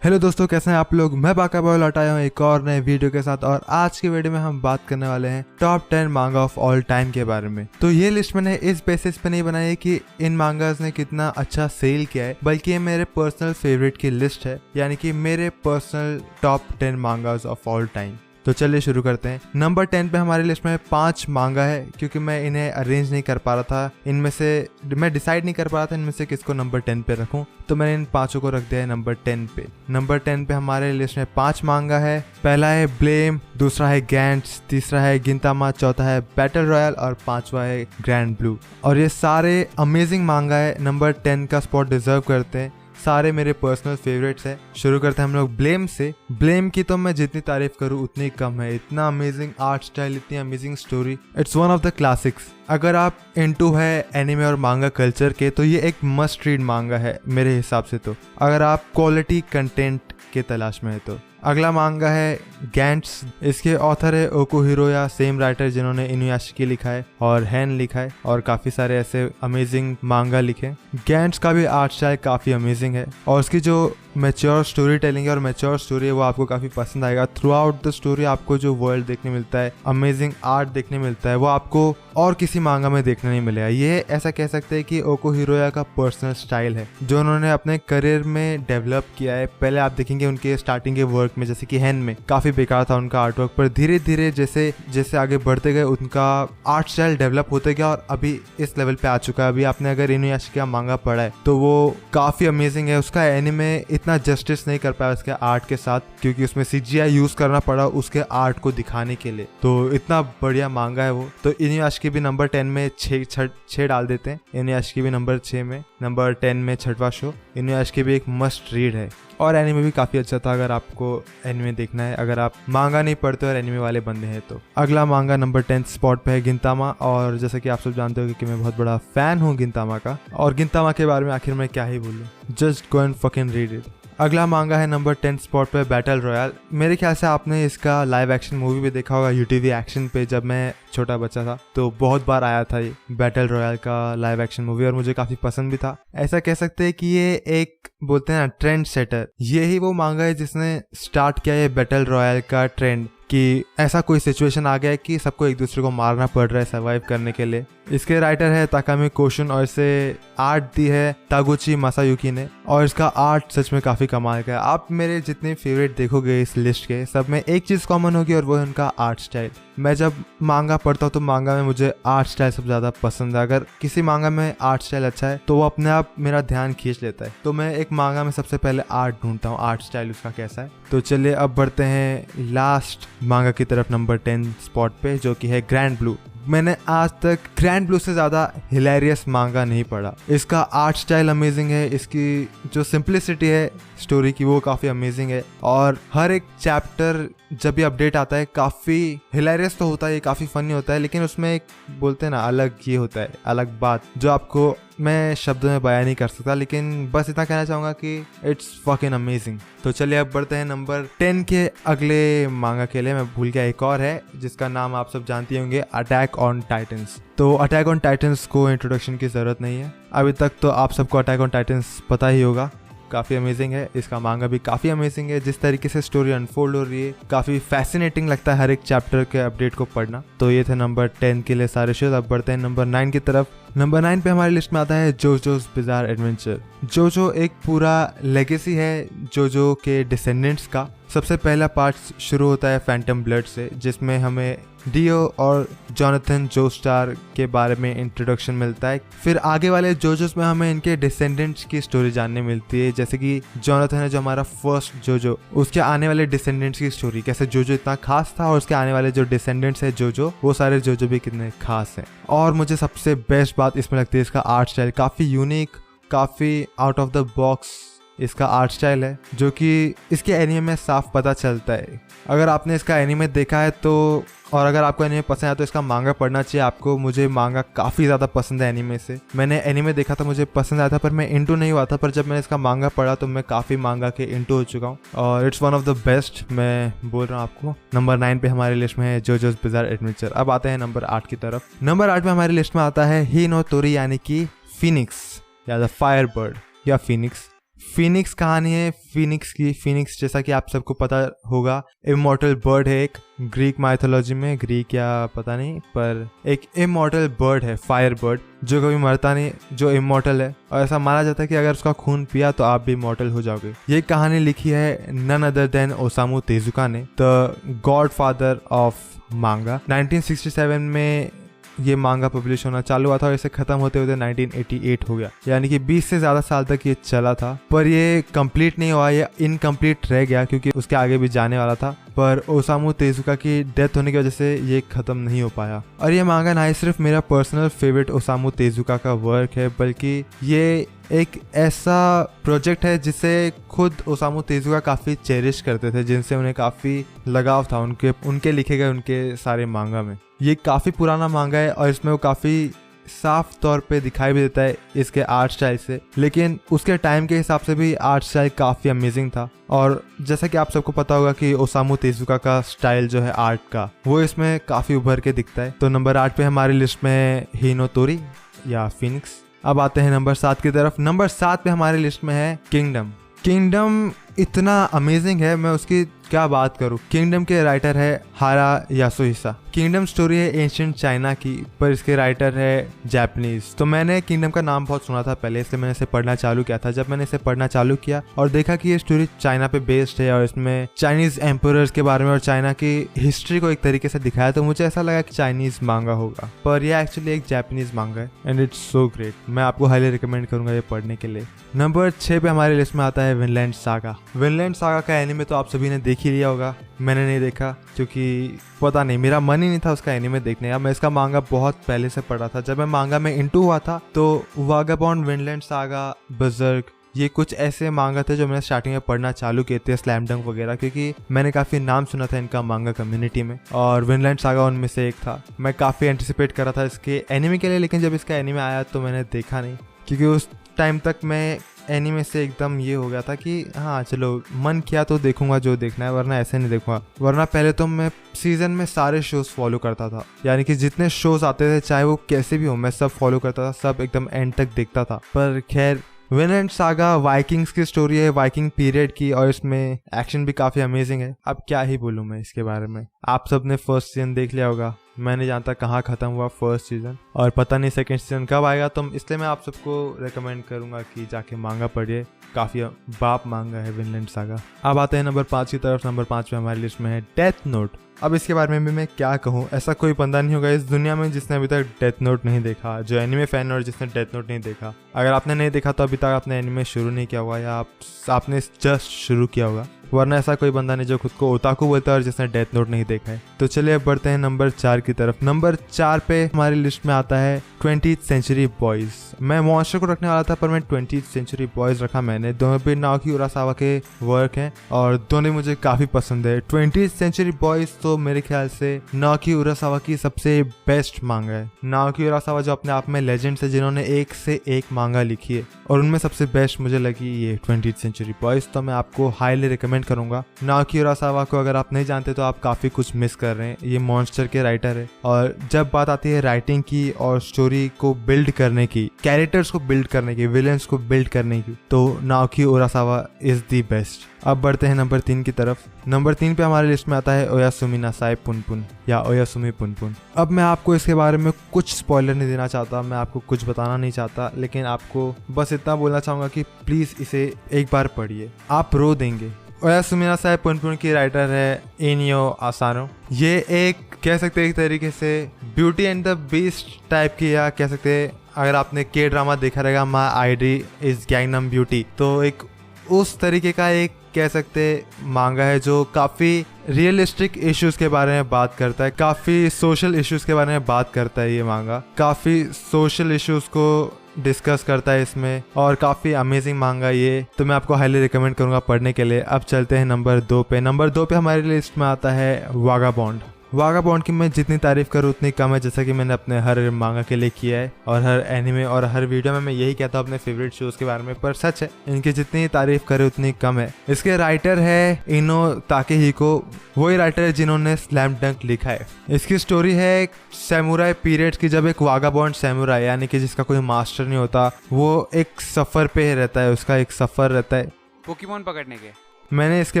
Hello दोस्तों, कैसे हैं आप लोग। मैं बाका बॉय लौट आया हूँ एक और नए वीडियो के साथ। और आज की वीडियो में हम बात करने वाले हैं टॉप 10 मांगा ऑफ ऑल टाइम के बारे में। तो ये लिस्ट मैंने इस बेसिस पे नहीं बनाई है कि इन मांगास ने कितना अच्छा सेल किया है, बल्कि ये मेरे पर्सनल फेवरेट की लिस्ट है, यानी कि मेरे personal top 10 मांगास of all time. तो चलिए शुरू करते हैं। नंबर 10 पे हमारी लिस्ट में 5 मांगा है, क्योंकि मैं इन्हें अरेंज नहीं कर पा रहा था, इनमें से मैं डिसाइड नहीं कर पा रहा था इनमें से किसको नंबर 10 पे रखूं, तो मैंने इन पांचों को रख दिया है नंबर 10 पे। नंबर 10 पे हमारे लिस्ट में 5 मांगा है। पहला है ब्लेम, दूसरा है गैंट्स, तीसरा है गिंतामा, चौथा है बैटल रॉयल और पांचवा है ग्रैंड ब्लू। और ये सारे अमेजिंग मांगा है, नंबर 10 का स्पॉट डिजर्व करते हैं, सारे मेरे पर्सनल फेवरेट्स हैं। शुरू करते हैं हम लोग ब्लेम से। ब्लेम की तो मैं जितनी तारीफ करूँ उतनी कम है। इतना अमेजिंग आर्ट स्टाइल, इतनी amazing story, it's one of the classics. अगर आप इनटू है एनिमे और मांगा कल्चर के, तो ये एक मस्ट रीड मांगा है मेरे हिसाब से। तो अगर आप क्वालिटी कंटेंट के तलाश में है तो। अगला मांगा है गैंट्स। इसके ऑथर है ओकुहिरोया, सेम राइटर जिन्होंने इनुयाशिकी लिखा है और हैन लिखा है और काफी सारे ऐसे अमेजिंग मांगा लिखे। गैंट्स का भी आर्ट स्टाइल काफी अमेजिंग है और उसकी जो मैच्योर स्टोरी टेलिंग है और मैच्योर स्टोरी है वो आपको काफी पसंद आएगा। थ्रू आउट द स्टोरी आपको जो वर्ल्ड देखने मिलता है, अमेजिंग आर्ट देखने मिलता है, वो आपको और किसी मांगा में देखने नहीं मिलेगा। ये ऐसा कह सकते हैं कि ओकुहिरोया का पर्सनल स्टाइल है जो उन्होंने अपने करियर में डेवलप किया है। पहले आप देखेंगे उनके स्टार्टिंग के वर्क में, जैसे कि हैन में काफी बेकार था उनका आर्ट वर्क, पर धीरे धीरे जैसे जैसे आगे बढ़ते गए उनका आर्ट स्टाइल डेवलप होते गया और अभी इस लेवल पे आ चुका है। अभी आपने अगर इनुयाशिकी का मांगा पढ़ा है तो वो काफी अमेजिंग है। उसका एनिमे इतना जस्टिस नहीं कर पाया उसके आर्ट के साथ, क्योंकि उसमें सीजीआई यूज करना पड़ा उसके आर्ट को दिखाने के लिए। तो इतना बढ़िया मांगा है वो। तो इनुयाशिकी भी नंबर 10 में 6 डाल देते हैं। इनुयाशिकी भी नंबर 6 में, नंबर 10 में छठवां शो। इनुयाशिकी भी एक मस्ट रीड है और एनिमे भी काफी अच्छा था अगर आपको एनिमे देखना है, अगर आप मांगा नहीं पढ़ते और एनिमे वाले बंदे हैं तो। अगला मांगा नंबर 10 स्पॉट पे है गिंतामा। और जैसा कि आप सब जानते हो कि मैं बहुत बड़ा फैन हूँ गिंतामा का, और गिंतामा के बारे में आखिर मैं क्या ही बोलूँ, just go and fucking read it. अगला मांगा है नंबर 10 स्पॉट पे बैटल रॉयल। मेरे ख्याल से आपने इसका लाइव एक्शन मूवी भी देखा होगा यूटीवी एक्शन पे। जब मैं छोटा बच्चा था तो बहुत बार आया था ये बैटल रॉयल का लाइव एक्शन मूवी और मुझे काफी पसंद भी था। ऐसा कह सकते हैं कि ये एक बोलते हैं ना ट्रेंड सेटर। ये ही वो मांगा है जिसने स्टार्ट किया ये बैटल रॉयल का ट्रेंड, कि ऐसा कोई सिचुएशन आ गया है कि सबको एक दूसरे को मारना पड़ रहा है सर्वाइव करने के लिए। इसके राइटर है ताकामी कोशुन और इसे आर्ट दी है तागुची मासायुकी ने, और इसका आर्ट सच में काफी कमाल का है। आप मेरे जितने फेवरेट देखोगे इस लिस्ट के, सब में एक चीज कॉमन होगी और वो है उनका आर्ट स्टाइल। मैं जब मांगा पढ़ता हूँ तो मांगा में मुझे आर्ट स्टाइल सबसे ज्यादा पसंद है। अगर किसी मांगा में आर्ट स्टाइल अच्छा है तो वो अपने आप मेरा ध्यान खींच लेता है। तो मैं एक मांगा में सबसे पहले आर्ट ढूंढता हूँ, आर्ट स्टाइल उसका कैसा है। तो चलिए अब बढ़ते हैं लास्ट मांगा की तरफ, नंबर 10 स्पॉट पे, जो कि है ग्रैंड ब्लू। मैंने आज तक ग्रैंड ब्लू से ज्यादा हिलेरियस मांगा नहीं पढ़ा। इसका आर्ट स्टाइल अमेजिंग है, इसकी जो सिंप्लिसिटी है स्टोरी की वो काफी अमेजिंग है, और हर एक चैप्टर जब भी अपडेट आता है काफी हिलेरियस तो होता है, काफी फनी होता है, लेकिन उसमें एक बोलते हैं ना अलग ये होता है, अलग बात जो आपको मैं शब्दों में बयान नहीं कर सकता, लेकिन बस इतना कहना चाहूंगा कि इट्स फकिंग अमेजिंग। तो चलिए अब बढ़ते हैं नंबर 10 के अगले मांगा के लिए। मैं भूल गया एक और है जिसका नाम आप सब जानते होंगे, अटैक ऑन टाइटन्स। तो अटैक ऑन टाइटन्स को इंट्रोडक्शन की जरूरत नहीं है अभी तक, तो आप सबको अटैक ऑन टाइटन्स पता ही होगा। काफी अमेजिंग है, इसका मांगा भी काफी अमेजिंग है। जिस तरीके से स्टोरी अनफोल्ड हो रही है काफी फैसिनेटिंग लगता है हर एक चैप्टर के अपडेट को पढ़ना। तो ये थे नंबर 10 के लिए सारे शोज। अब बढ़ते हैं नंबर 9 की तरफ। नंबर 9 पे हमारी लिस्ट में आता है जोजोज बिजार एडवेंचर। जोजो एक पूरा लेगेसी है जोजो के डिसेंडेंट्स का। सबसे पहला पार्ट शुरू होता है फैंटम ब्लड से, जिसमें हमें डियो और जोनाथन जोस्टार के बारे में इंट्रोडक्शन मिलता है। फिर आगे वाले जोजोस में हमें इनके डिसेंडेंट्स की स्टोरी जानने मिलती है, जैसे कि जोनाथन है जो हमारा फर्स्ट जोजो, उसके आने वाले डिसेंडेंट्स की स्टोरी, कैसे जोजो इतना खास था और उसके आने वाले जो डिसेंडेंट्स है जोजो, वो सारे जोजो भी कितने खास हैं। और मुझे सबसे बेस्ट बात इसमें लगती है इसका आर्ट स्टाइल, काफी यूनिक, काफी आउट ऑफ द बॉक्स इसका आर्ट स्टाइल है, जो कि इसके एनिमे में साफ पता चलता है। अगर आपने इसका एनिमे देखा है तो, और अगर आपको एनिमे पसंद है तो इसका मांगा पढ़ना चाहिए आपको। मुझे मांगा काफ़ी ज़्यादा पसंद है एनिमे से। मैंने एनिमे देखा था, मुझे पसंद आया था, पर मैं इंटू नहीं हुआ था। पर जब मैंने इसका मांगा पढ़ा तो मैं काफ़ी मांगा के इंटू हो चुका हूँ और it's one of the best. मैं बोल रहा हूँ आपको। नंबर 9 पे हमारी लिस्ट में है जोजोज बिजार एडवेंचर। अब आते हैं नंबर 8 की तरफ। नंबर 8 में हमारी लिस्ट में आता है ही नो तोरी, यानी कि फिनिक्स या द फायर बर्ड या फिनिक्स। फिनिक्स कहानी है फिनिक्स की। फिनिक्स जैसा कि आप सबको पता होगा इमॉर्टल बर्ड है एक ग्रीक माइथोलॉजी में, ग्रीक या पता नहीं, पर एक इमॉर्टल बर्ड है, फायर बर्ड, जो कभी मरता नहीं, जो इमॉर्टल है। और ऐसा माना जाता है कि अगर उसका खून पिया तो आप भी इमॉर्टल हो जाओगे। ये कहानी लिखी है नन अदर देन ओसामू तेजुका ने, द गॉड फादर ऑफ मांगा। 1967 में ये मांगा पब्लिश होना चालू हुआ था और इसे खत्म होते होते 1988 हो गया, यानी कि 20 से ज्यादा साल तक ये चला था। पर ये कंप्लीट नहीं हुआ, ये इनकम्प्लीट रह गया क्योंकि उसके आगे भी जाने वाला था, पर ओसामू तेजुका की डेथ होने की वजह से ये खत्म नहीं हो पाया। और ये मांगा ना ही सिर्फ मेरा पर्सनल फेवरेट ओसामू तेजुका का वर्क है, बल्कि ये एक ऐसा प्रोजेक्ट है जिसे खुद ओसामू तेजुका काफी चेरिश करते थे, जिनसे उन्हें काफी लगाव था उनके लिखे गए उनके सारे मांगा में। ये काफी पुराना मांगा है और इसमें वो काफी साफ तौर पे दिखाई भी देता है इसके आर्ट स्टाइल से, लेकिन उसके टाइम के हिसाब से भी आर्ट स्टाइल काफी अमेजिंग था। और जैसा कि आप सबको पता होगा कि ओसामू तेजुका का स्टाइल जो है आर्ट का, वो इसमें काफी उभर के दिखता है। तो नंबर 8 पे हमारी लिस्ट में है हिनोतोरी या फिनिक्स। अब आते हैं नंबर 7 की तरफ। नंबर 7 पे हमारी लिस्ट में है किंगडम। किंगडम इतना अमेजिंग है, मैं उसकी क्या बात करूं। किंगडम के राइटर है हारा यासुहिसा। किंगडम स्टोरी है एंशिएंट चाइना की, पर इसके राइटर है जापानीज। तो मैंने किंगडम का नाम बहुत सुना था पहले, इसलिए मैंने इसे पढ़ना चालू किया था। जब मैंने इसे पढ़ना चालू किया और देखा कि ये स्टोरी चाइना पे बेस्ड है और इसमें चाइनीज एम्परर्स के बारे में और चाइना की हिस्ट्री को एक तरीके से दिखाया, तो मुझे ऐसा लगा कि चाइनीज मांगा होगा, पर यह एक्चुअली एक जापानीज मांगा है एंड इट्स सो ग्रेट। मैं आपको हाईली रिकमेंड करूंगा ये पढ़ने के लिए। नंबर 6 पे हमारी लिस्ट में आता है विनलैंड सागा। विनलैंड सागा का एनिमे तो आप सभी ने देख ही लिया होगा, मैंने नहीं देखा क्योंकि पता नहीं, मेरा मन ही नहीं था उसका एनिमे देखने का। मैं इसका मांगा बहुत पहले से पढ़ा था। जब मैं मांगा में इंटू हुआ था तो वागाबॉन्ड, विनलैंड सागा, बजर्क, ये कुछ ऐसे मांगा थे जो मैंने स्टार्टिंग में पढ़ना चालू किए थे, स्लैम डंक वगैरह, क्योंकि मैंने काफी नाम सुना था इनका मांगा कम्युनिटी में और विनलैंड सागा उनमें से एक था। मैं काफी एंटिसिपेट कर रहा था इसके एनिमे के लिए, लेकिन जब इसका एनिमे आया तो मैंने देखा नहीं, क्योंकि उस टाइम तक मैं एनीमे से एकदम ये हो गया था कि हाँ चलो मन किया तो देखूंगा जो देखना है, वरना ऐसे नहीं देखूंगा। वरना पहले तो मैं सीजन में सारे शोज फॉलो करता था, यानी कि जितने शोज आते थे चाहे वो कैसे भी हो मैं सब फॉलो करता था, सब एकदम एंड तक देखता था। पर खैर विनलैंड सागा वाइकिंग्स की स्टोरी है, वाइकिंग पीरियड की, और इसमें एक्शन भी काफी अमेजिंग है। अब क्या ही बोलूं मैं इसके बारे में। आप सब ने फर्स्ट सीजन देख लिया होगा, मैं नहीं जानता कहाँ खत्म हुआ फर्स्ट सीजन और पता नहीं सेकंड सीजन कब आएगा, तो इसलिए मैं आप सबको रेकमेंड करूंगा कि जाके मांगा पढ़िए, काफी बाप मांगा है विनलैंड सागा। अब आते हैं नंबर 5 की तरफ। नंबर 5 पे हमारी लिस्ट में है डेथ नोट। अब इसके बारे में भी मैं क्या कहूँ, ऐसा कोई बंदा नहीं होगा इस दुनिया में जिसने अभी तक डेथ नोट नहीं देखा, जो एनिमे फैन और जिसने डेथ नोट नहीं देखा। अगर आपने नहीं देखा तो अभी तक आपने एनिमे शुरू नहीं किया होगा या आपने जस्ट शुरू किया होगा, वरना ऐसा कोई बंदा नहीं जो खुद को ओताकू बोलता है और जिसने डेथ नोट नहीं देखा है। तो चलिए अब बढ़ते हैं नंबर 4 की तरफ। नंबर 4 पे हमारी लिस्ट में आता है 20th सेंचुरी बॉयज। मैं मॉन्स्टर को रखने वाला था पर मैं 20th सेंचुरी बॉयज रखा मैंने। दोनों भी नाओकी उरासावा के वर्क हैं और दोनों मुझे काफी पसंद है। 20th सेंचुरी बॉयज तो मेरे ख्याल से नाओकी उरासावा की सबसे बेस्ट मांगा है। नाओकी उरासावा जो अपने आप में लेजेंड्स है, जिन्होंने एक से एक मांगा लिखी है और उनमें सबसे बेस्ट मुझे लगी ये 20th सेंचुरी बॉयज। तो मैं आपको हाईली रिकमेंड करूंगा। नाओकी उरासावा को अगर आप नहीं जानते तो आप काफी कुछ मिस कर रहे हैं। ये मॉन्स्टर के राइटर है और जब बात आती है राइटिंग की और स्टोरी को बिल्ड करने की, कैरेक्टर्स को बिल्ड करने की, विलेंस को बिल्ड करने की, तो नाओकी उरासावा इज द बेस्ट। अब बढ़ते हैं नंबर 3 की तरफ। नंबर 3 पे हमारे लिस्ट में आता है ओयासुमी नासाई पुनपुन या ओयासुमी पुनपुन। अब मैं आपको इसके बारे में कुछ स्पॉइलर नहीं देना चाहता, मैं आपको कुछ बताना नहीं चाहता, लेकिन आपको बस इतना बोलना चाहूंगा कि प्लीज इसे एक बार पढ़िए, आप रो देंगे। ओयासुमी नासाई पुनपुन की राइटर है इनियो आसानो। ये एक कह सकते हैं एक तरीके से beauty and the beast type की, या कह सकते हैं अगर आपने के ड्रामा देखा रहेगा my ID is Gangnam beauty, तो एक उस तरीके का एक कह सकते मांगा है जो काफी रियलिस्टिक इश्यूज के बारे में बात करता है, काफी सोशल इश्यूज के बारे में बात करता है। ये मांगा काफी सोशल इश्यूज को डिस्कस करता है इसमें और काफी अमेजिंग मांगा ये, तो मैं आपको हाईली रिकमेंड करूंगा पढ़ने के लिए। अब चलते हैं नंबर 2 पे। नंबर 2 पे हमारी लिस्ट में आता है वागाबॉन्ड। वागाबॉन्ड की मैं जितनी तारीफ करूँ उतनी कम है, जैसा कि मैंने अपने हर मांगा के लिए किया है और हर एनिमे और हर वीडियो में मैं यही कहता हूँ अपने फेवरेट शोज के बारे में, पर सच है इनकी जितनी तारीफ करे उतनी कम है। इसके राइटर है इनो ताकेहिको, वही राइटर है जिन्होंने स्लैम डंक लिखा है। इसकी स्टोरी है एक सैमुराई पीरियड की, जब एक वागाबॉन्ड सैमुराई यानी कि जिसका कोई मास्टर नहीं होता, वो एक सफर पे रहता है, उसका एक सफर रहता है पोकेमोन पकड़ने के। मैंने इसके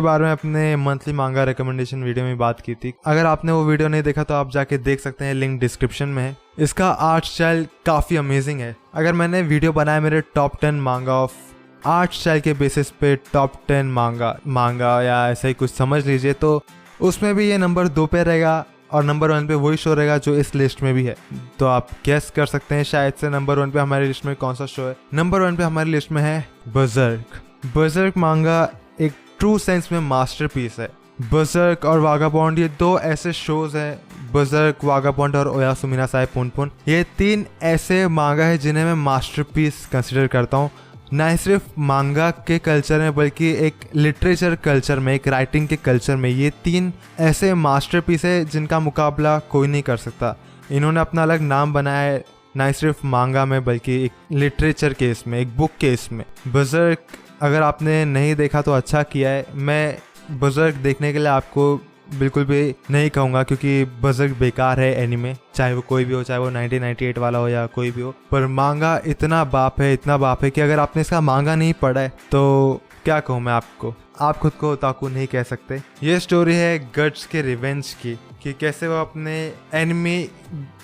बारे में अपने मंथली मांगा रिकमेंडेशन वीडियो में बात की थी, अगर आपने वो वीडियो नहीं देखा तो आप जाके देख सकते हैं, लिंक डिस्क्रिप्शन में है। इसका आर्ट स्टाइल काफी अमेजिंग है। अगर मैंने वीडियो बनाया मेरे टॉप 10 मांगा ऑफ आर्ट स्टाइल के बेसिस पे, टॉप 10 मांगा या ऐसा ही कुछ समझ लीजिए, तो उसमें भी ये नंबर 2 पे रहेगा और नंबर 1 पे वही शो रहेगा जो इस लिस्ट में भी है। तो आप गेस कर सकते हैं शायद से नंबर 1 पे हमारी लिस्ट में कौन सा शो है। नंबर 1 पे हमारी लिस्ट में है बर्ज़र्क। बर्ज़र्क मांगा एक ट्रू सेंस में मास्टरपीस है। बर्ज़र्क और वागाबॉन्ड ये दो ऐसे शोज हैं, बर्ज़र्क, वागाबॉन्ड और ओयासुमिनासाई पुनपुन, ये 3 ऐसे मांगा है जिन्हें मैं मास्टरपीस कंसिडर करता हूँ, ना ही सिर्फ मांगा के कल्चर में बल्कि एक लिटरेचर कल्चर में, एक राइटिंग के कल्चर में। ये 3 ऐसे मास्टरपीस है जिनका मुकाबला कोई नहीं कर सकता। इन्होंने अपना अलग नाम बनाया है, ना ही सिर्फ मांगा में बल्कि एक लिटरेचर के इसमें, एक बुक के इसमें। बर्ज़र्क अगर आपने नहीं देखा तो अच्छा किया है। मैं बर्ज़र्क देखने के लिए आपको बिल्कुल भी नहीं कहूँगा क्योंकि बर्ज़र्क बेकार है एनीमे, चाहे वो कोई भी हो, चाहे वो 1998 वाला हो या कोई भी हो, पर मांगा इतना बाप है कि अगर आपने इसका मांगा नहीं पढ़ा है तो क्या कहूँ मैं आपको, आप खुद को ओताकू नहीं कह सकते। ये स्टोरी है गट्स के रिवेंज की, कि कैसे वो अपने एनिमी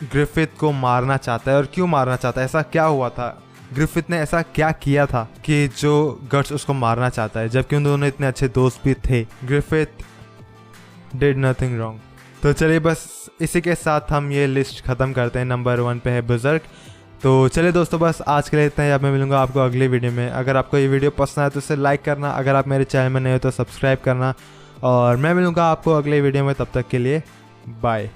ग्रिफिथ को मारना चाहता है और क्यों मारना चाहता है, ऐसा क्या हुआ था, ग्रिफिथ ने ऐसा क्या किया था कि जो गट्स उसको मारना चाहता है, जबकि उन दोनों इतने अच्छे दोस्त भी थे। Griffith did nothing wrong. तो चलिए बस इसी के साथ हम ये लिस्ट ख़त्म करते हैं। नंबर 1 पे है बर्ज़र्क। तो चलिए दोस्तों बस आज के लिए इतना ही। अब मैं मिलूंगा आपको अगले वीडियो में। अगर आपको ये वीडियो पसंद आए तो इसे लाइक करना, अगर आप मेरे चैनल में नए हो तो सब्सक्राइब करना, और मैं मिलूंगा आपको अगले वीडियो में। तब तक के लिए बाय।